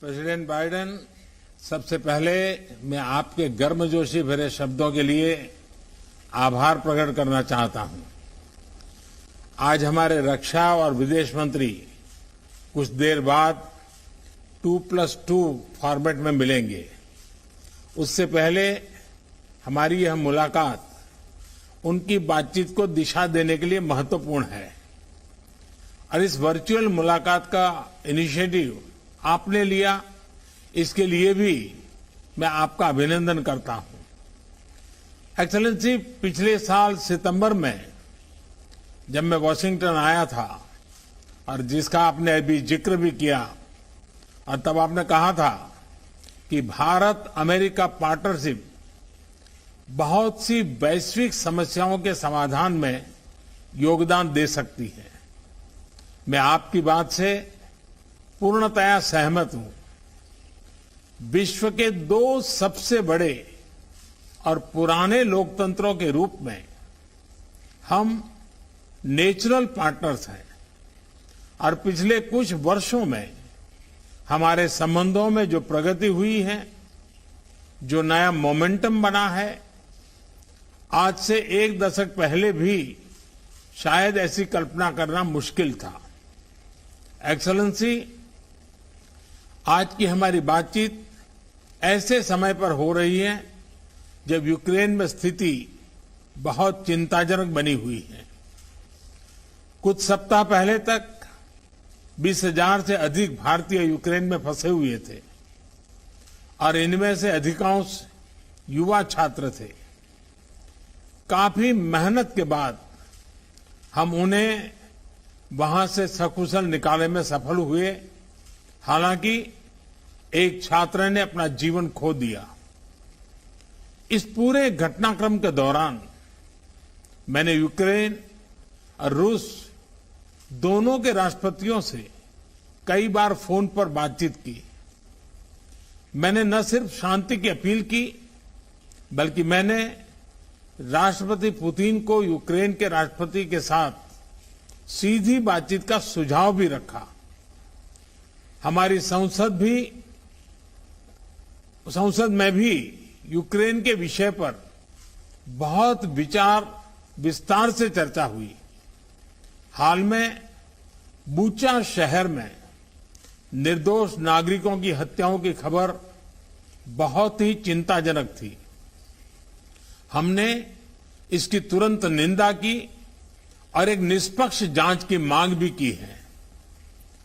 President Biden, सबसे पहले मैं आपके गर्मजोशी भरे शब्दों के लिए आभार प्रकट करना चाहता हूं। आज हमारे रक्षा और विदेश मंत्री कुछ देर बाद 2+2 फॉर्मेट में मिलेंगे। उससे पहले हमारी यह मुलाकात उनकी बातचीत को दिशा देने के लिए महत्वपूर्ण है और इस वर्चुअल मुलाकात का इनिशिएटिव आपने लिया, इसके लिए भी मैं आपका अभिनंदन करता हूं। एक्सेलेंसी, पिछले साल सितंबर में जब मैं वॉशिंगटन आया था और जिसका आपने अभी जिक्र भी किया, और तब आपने कहा था कि भारत अमेरिका पार्टनरशिप बहुत सी वैश्विक समस्याओं के समाधान में योगदान दे सकती है। मैं आपकी बात से पूर्णतया सहमत हूं। विश्व के दो सबसे बड़े और पुराने लोकतंत्रों के रूप में हम नेचुरल पार्टनर्स हैं और पिछले कुछ वर्षों में हमारे संबंधों में जो प्रगति हुई है, जो नया मोमेंटम बना है, आज से एक दशक पहले भी शायद ऐसी कल्पना करना मुश्किल था। एक्सेलेंसी, आज की हमारी बातचीत ऐसे समय पर हो रही है जब यूक्रेन में स्थिति बहुत चिंताजनक बनी हुई है। कुछ सप्ताह पहले तक 20,000 से अधिक भारतीय यूक्रेन में फंसे हुए थे और इनमें से अधिकांश युवा छात्र थे। काफी मेहनत के बाद हम उन्हें वहां से सकुशल निकालने में सफल हुए। हालांकि एक छात्र ने अपना जीवन खो दिया। इस पूरे घटनाक्रम के दौरान मैंने यूक्रेन और रूस दोनों के राष्ट्रपतियों से कई बार फोन पर बातचीत की। मैंने न सिर्फ शांति की अपील की, बल्कि मैंने राष्ट्रपति पुतिन को यूक्रेन के राष्ट्रपति के साथ सीधी बातचीत का सुझाव भी रखा। हमारी संसद में भी यूक्रेन के विषय पर बहुत विस्तार से चर्चा हुई। हाल में बूचा शहर में निर्दोष नागरिकों की हत्याओं की खबर बहुत ही चिंताजनक थी। हमने इसकी तुरंत निंदा की और एक निष्पक्ष जांच की मांग भी की है।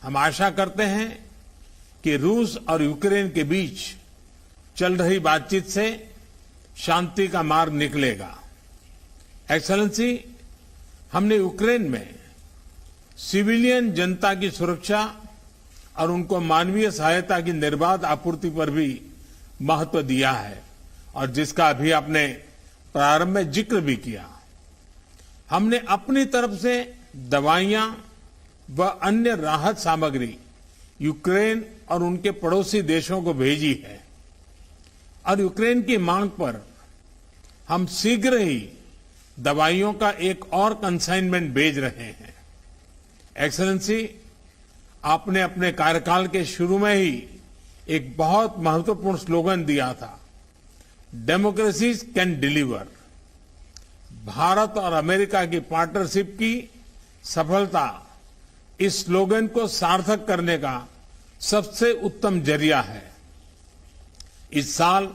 हम आशा करते हैं कि रूस और यूक्रेन के बीच चल रही बातचीत से शांति का मार्ग निकलेगा। एक्सेलेंसी, हमने यूक्रेन में सिविलियन जनता की सुरक्षा और उनको मानवीय सहायता की निर्बाध आपूर्ति पर भी महत्व दिया है और जिसका अभी आपने प्रारंभ में जिक्र भी किया। हमने अपनी तरफ से दवाइयां व अन्य राहत सामग्री यूक्रेन और उनके पड़ोसी देशों को भेजी है और यूक्रेन की मांग पर हम शीघ्र ही दवाइयों का एक और कंसाइनमेंट भेज रहे हैं। एक्सेलेंसी, आपने अपने कार्यकाल के शुरू में ही एक बहुत महत्वपूर्ण स्लोगन दिया था, डेमोक्रेसी कैन डिलीवर। भारत और अमेरिका की पार्टनरशिप की सफलता इस स्लोगन को सार्थक करने का सबसे उत्तम जरिया है। इस साल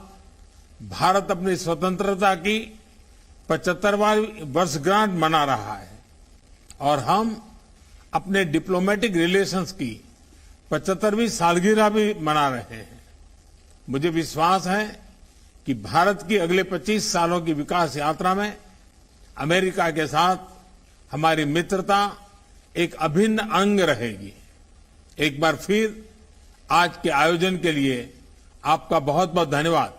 भारत अपनी स्वतंत्रता की 75वीं वर्षगांठ मना रहा है और हम अपने डिप्लोमेटिक रिलेशंस की 75वीं सालगिरह भी मना रहे हैं। मुझे विश्वास है कि भारत की अगले 25 सालों की विकास यात्रा में अमेरिका के साथ हमारी मित्रता एक अभिन्न अंग रहेगी। एक बार फिर आज के आयोजन के लिए आपका बहुत बहुत धन्यवाद।